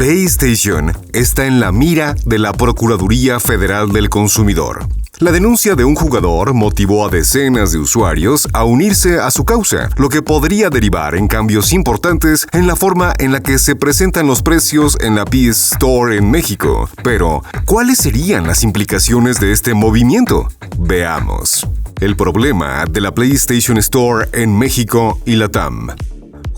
PlayStation está en la mira de la Procuraduría Federal del Consumidor. La denuncia de un jugador motivó a decenas de usuarios a unirse a su causa, lo que podría derivar en cambios importantes en la forma en la que se presentan los precios en la PS Store en México. Pero, ¿cuáles serían las implicaciones de este movimiento? Veamos. El problema de la PlayStation Store en México y LATAM.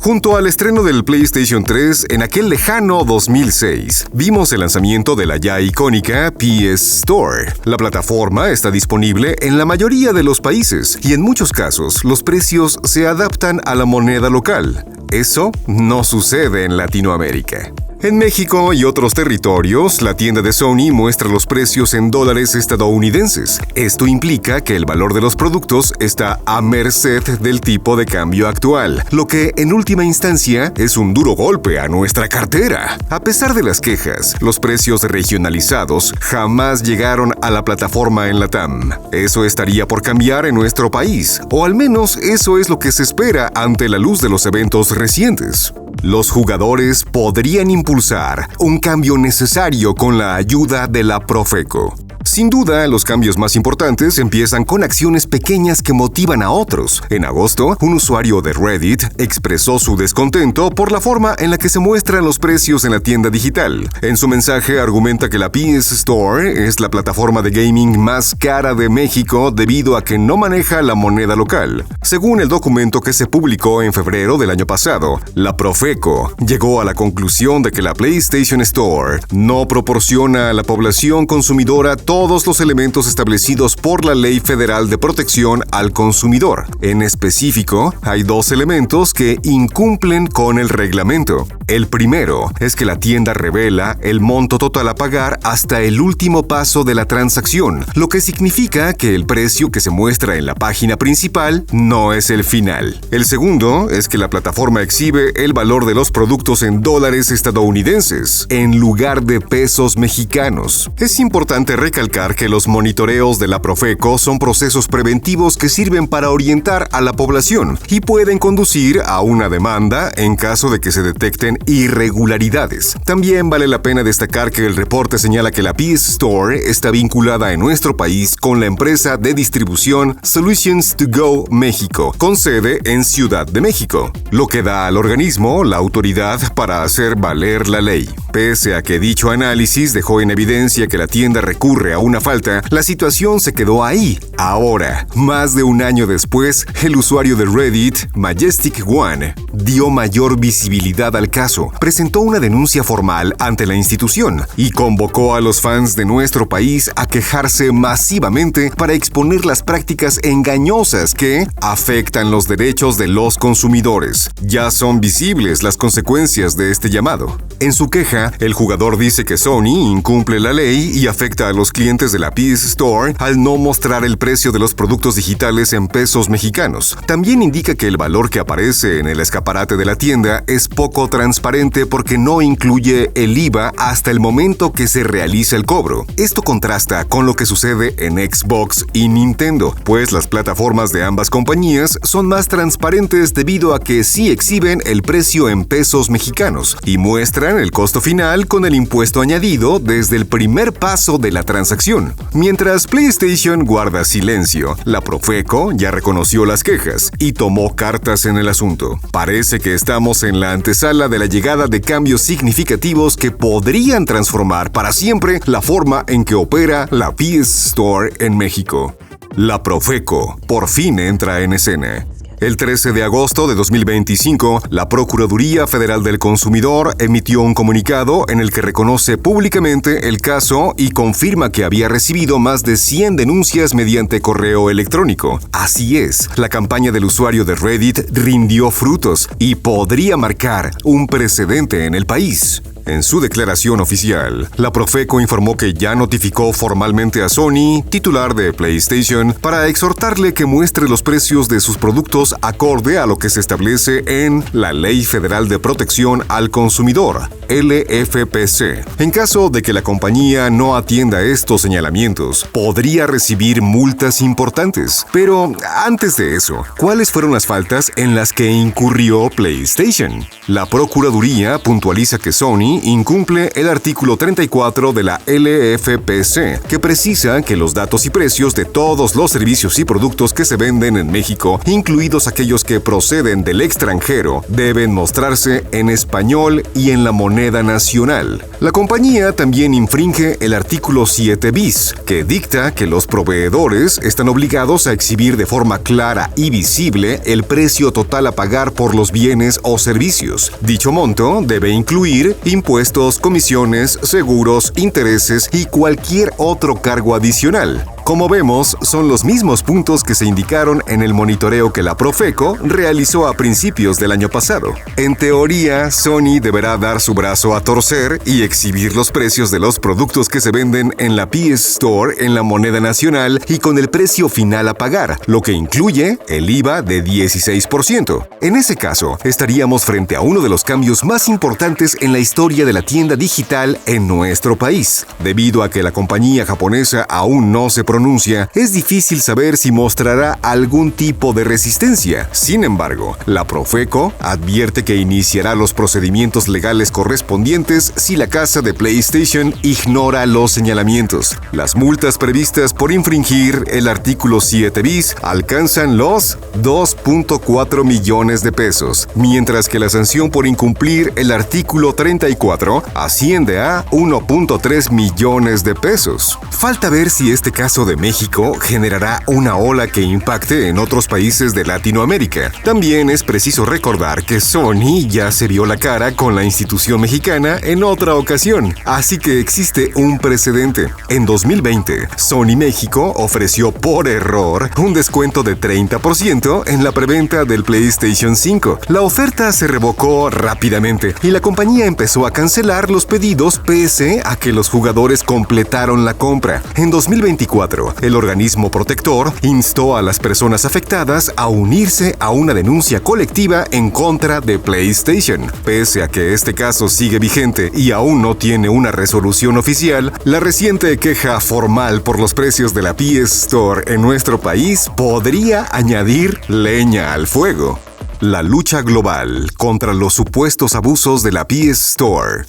Junto al estreno del PlayStation 3 en aquel lejano 2006, vimos el lanzamiento de la ya icónica PS Store. La plataforma está disponible en la mayoría de los países y en muchos casos los precios se adaptan a la moneda local. Eso no sucede en Latinoamérica. En México y otros territorios, la tienda de Sony muestra los precios en dólares estadounidenses. Esto implica que el valor de los productos está a merced del tipo de cambio actual, lo que en última instancia es un duro golpe a nuestra cartera. A pesar de las quejas, los precios regionalizados jamás llegaron a la plataforma en LATAM. Eso estaría por cambiar en nuestro país, o al menos eso es lo que se espera ante la luz de los eventos recientes. Los jugadores podrían impulsar un cambio necesario con la ayuda de la Profeco. Sin duda, los cambios más importantes empiezan con acciones pequeñas que motivan a otros. En agosto, un usuario de Reddit expresó su descontento por la forma en la que se muestran los precios en la tienda digital. En su mensaje argumenta que la PS Store es la plataforma de gaming más cara de México debido a que no maneja la moneda local. Según el documento que se publicó en febrero del año pasado, la Profeco llegó a la conclusión de que la PlayStation Store no proporciona a la población consumidora todos los elementos establecidos por la Ley Federal de Protección al Consumidor. En específico, hay dos elementos que incumplen con el reglamento. El primero es que la tienda revela el monto total a pagar hasta el último paso de la transacción, lo que significa que el precio que se muestra en la página principal no es el final. El segundo es que la plataforma exhibe el valor de los productos en dólares estadounidenses, en lugar de pesos mexicanos. Es importante recalcar que los monitoreos de la Profeco son procesos preventivos que sirven para orientar a la población y pueden conducir a una demanda en caso de que se detecten irregularidades. También vale la pena destacar que el reporte señala que la PS Store está vinculada en nuestro país con la empresa de distribución Solutions to Go México, con sede en Ciudad de México, lo que da al organismo la autoridad para hacer valer la ley. Pese a que dicho análisis dejó en evidencia que la tienda recurre a una falta, la situación se quedó ahí. Ahora, más de un año después, el usuario de Reddit, Majestic One, dio mayor visibilidad al caso, presentó una denuncia formal ante la institución y convocó a los fans de nuestro país a quejarse masivamente para exponer las prácticas engañosas que afectan los derechos de los consumidores. Ya son visibles las consecuencias de este llamado. En su queja, el jugador dice que Sony incumple la ley y afecta a los clientes de la PS Store al no mostrar el precio de los productos digitales en pesos mexicanos. También indica que el valor que aparece en el escaparate de la tienda es poco transparente porque no incluye el IVA hasta el momento que se realiza el cobro. Esto contrasta con lo que sucede en Xbox y Nintendo, pues las plataformas de ambas compañías son más transparentes debido a que sí exhiben el precio en pesos mexicanos y muestran el costo final con el impuesto añadido desde el primer paso de la transacción. Mientras PlayStation guarda silencio, la Profeco ya reconoció las quejas y tomó cartas en el asunto. Parece que estamos en la antesala de la llegada de cambios significativos que podrían transformar para siempre la forma en que opera la PS Store en México. La Profeco por fin entra en escena. El 13 de agosto de 2025, la Procuraduría Federal del Consumidor emitió un comunicado en el que reconoce públicamente el caso y confirma que había recibido más de 100 denuncias mediante correo electrónico. Así es, la campaña del usuario de Reddit rindió frutos y podría marcar un precedente en el país. En su declaración oficial, la Profeco informó que ya notificó formalmente a Sony, titular de PlayStation, para exhortarle que muestre los precios de sus productos acorde a lo que se establece en la Ley Federal de Protección al Consumidor, LFPC. En caso de que la compañía no atienda estos señalamientos, podría recibir multas importantes. Pero antes de eso, ¿cuáles fueron las faltas en las que incurrió PlayStation? La Procuraduría puntualiza que Sony Sony incumple el artículo 34 de la LFPC, que precisa que los datos y precios de todos los servicios y productos que se venden en México, incluidos aquellos que proceden del extranjero, deben mostrarse en español y en la moneda nacional. La compañía también infringe el artículo 7 bis, que dicta que los proveedores están obligados a exhibir de forma clara y visible el precio total a pagar por los bienes o servicios. Dicho monto debe incluir impuestos, comisiones, seguros, intereses y cualquier otro cargo adicional. Como vemos, son los mismos puntos que se indicaron en el monitoreo que la Profeco realizó a principios del año pasado. En teoría, Sony deberá dar su brazo a torcer y exhibir los precios de los productos que se venden en la PS Store en la moneda nacional y con el precio final a pagar, lo que incluye el IVA de 16%. En ese caso, estaríamos frente a uno de los cambios más importantes en la historia de la tienda digital en nuestro país. Debido a que la compañía japonesa aún no se pronuncia, es difícil saber si mostrará algún tipo de resistencia. Sin embargo, la Profeco advierte que iniciará los procedimientos legales correspondientes si la casa de PlayStation ignora los señalamientos. Las multas previstas por infringir el artículo 7 bis alcanzan los 2.4 millones de pesos, mientras que la sanción por incumplir el artículo 34 asciende a 1.3 millones de pesos. Falta ver si este caso de México generará una ola que impacte en otros países de Latinoamérica. También es preciso recordar que Sony ya se vio la cara con la institución mexicana en otra ocasión, así que existe un precedente. En 2020, Sony México ofreció por error un descuento de 30% en la preventa del PlayStation 5. La oferta se revocó rápidamente y la compañía empezó a cancelar los pedidos pese a que los jugadores completaron la compra. En 2024, el organismo protector instó a las personas afectadas a unirse a una denuncia colectiva en contra de PlayStation. Pese a que este caso sigue vigente y aún no tiene una resolución oficial, la reciente queja formal por los precios de la PS Store en nuestro país podría añadir leña al fuego. La lucha global contra los supuestos abusos de la PS Store.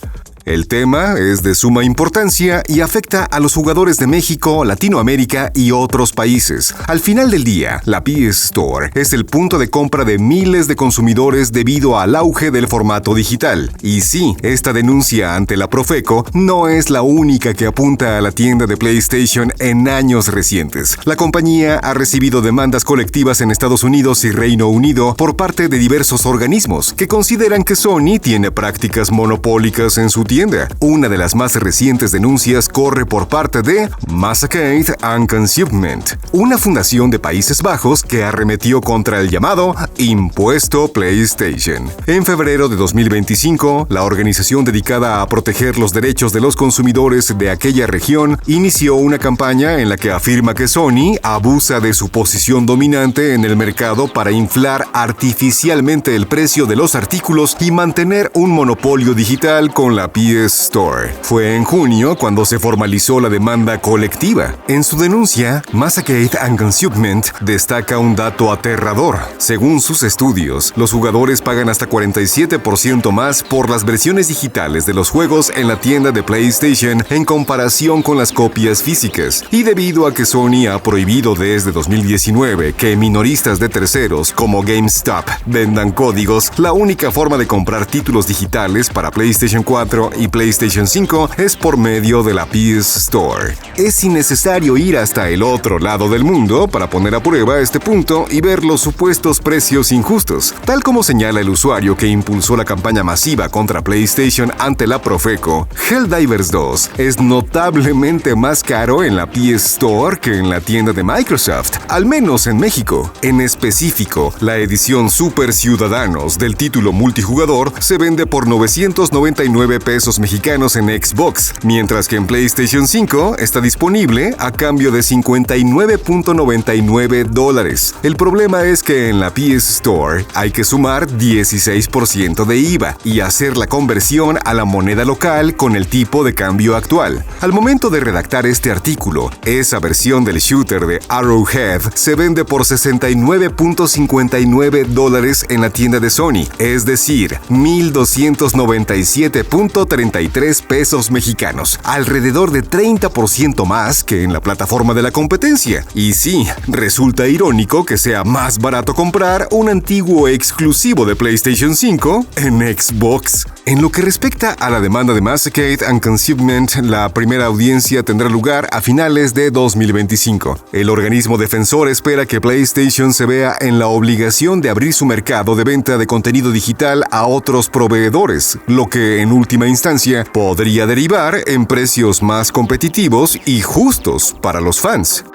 El tema es de suma importancia y afecta a los jugadores de México, Latinoamérica y otros países. Al final del día, la PS Store es el punto de compra de miles de consumidores debido al auge del formato digital. Y sí, esta denuncia ante la Profeco no es la única que apunta a la tienda de PlayStation en años recientes. La compañía ha recibido demandas colectivas en Estados Unidos y Reino Unido por parte de diversos organismos que consideran que Sony tiene prácticas monopólicas en su tienda. Una de las más recientes denuncias corre por parte de Massacade and Consumpment, una fundación de Países Bajos que arremetió contra el llamado Impuesto PlayStation. En febrero de 2025, la organización dedicada a proteger los derechos de los consumidores de aquella región inició una campaña en la que afirma que Sony abusa de su posición dominante en el mercado para inflar artificialmente el precio de los artículos y mantener un monopolio digital con la PS Store. Fue en junio cuando se formalizó la demanda colectiva. En su denuncia, Massacade and Consumpment destaca un dato aterrador. Según sus estudios, los jugadores pagan hasta 47% más por las versiones digitales de los juegos en la tienda de PlayStation en comparación con las copias físicas. Y debido a que Sony ha prohibido desde 2019 que minoristas de terceros como GameStop vendan códigos, la única forma de comprar títulos digitales para PlayStation 4 y PlayStation 5 es por medio de la PS Store. Es innecesario ir hasta el otro lado del mundo para poner a prueba este punto y ver los supuestos precios injustos. Tal como señala el usuario que impulsó la campaña masiva contra PlayStation ante la Profeco, Helldivers 2 es notablemente más caro en la PS Store que en la tienda de Microsoft, al menos en México. En específico, la edición Super Ciudadanos del título multijugador se vende por 999 pesos mexicanos en Xbox, mientras que en PlayStation 5 está disponible a cambio de $59.99. El problema es que en la PS Store hay que sumar 16% de IVA y hacer la conversión a la moneda local con el tipo de cambio actual. Al momento de redactar este artículo, esa versión del shooter de Arrowhead se vende por $69.59 en la tienda de Sony, es decir, $1,297.30 133 pesos mexicanos, alrededor de 30% más que en la plataforma de la competencia. Y sí, resulta irónico que sea más barato comprar un antiguo exclusivo de PlayStation 5 en Xbox. En lo que respecta a la demanda de Massacre and Concealment, la primera audiencia tendrá lugar a finales de 2025. El organismo defensor espera que PlayStation se vea en la obligación de abrir su mercado de venta de contenido digital a otros proveedores, lo que en última instancia podría derivar en precios más competitivos y justos para los fans.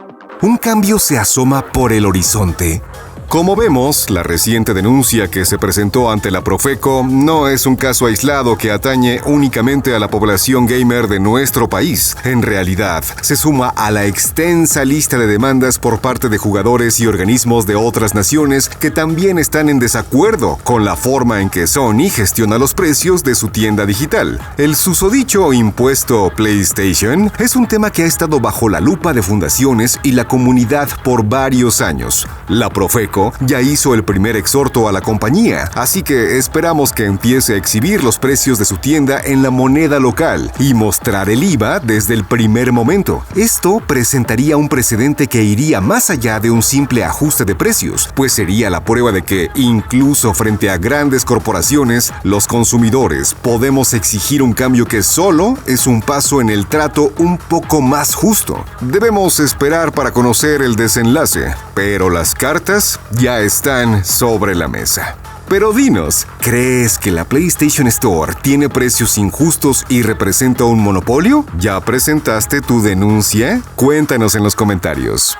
Un cambio se asoma por el horizonte. Como vemos, la reciente denuncia que se presentó ante la Profeco no es un caso aislado que atañe únicamente a la población gamer de nuestro país. En realidad, se suma a la extensa lista de demandas por parte de jugadores y organismos de otras naciones que también están en desacuerdo con la forma en que Sony gestiona los precios de su tienda digital. El susodicho impuesto PlayStation es un tema que ha estado bajo la lupa de fundaciones y la comunidad por varios años. La Profeco ya hizo el primer exhorto a la compañía, así que esperamos que empiece a exhibir los precios de su tienda en la moneda local y mostrar el IVA desde el primer momento. Esto presentaría un precedente que iría más allá de un simple ajuste de precios, pues sería la prueba de que, incluso frente a grandes corporaciones, los consumidores podemos exigir un cambio que solo es un paso en el trato un poco más justo. Debemos esperar para conocer el desenlace, pero las cartas ya están sobre la mesa. Pero dinos, ¿crees que la PlayStation Store tiene precios injustos y representa un monopolio? ¿Ya presentaste tu denuncia? Cuéntanos en los comentarios.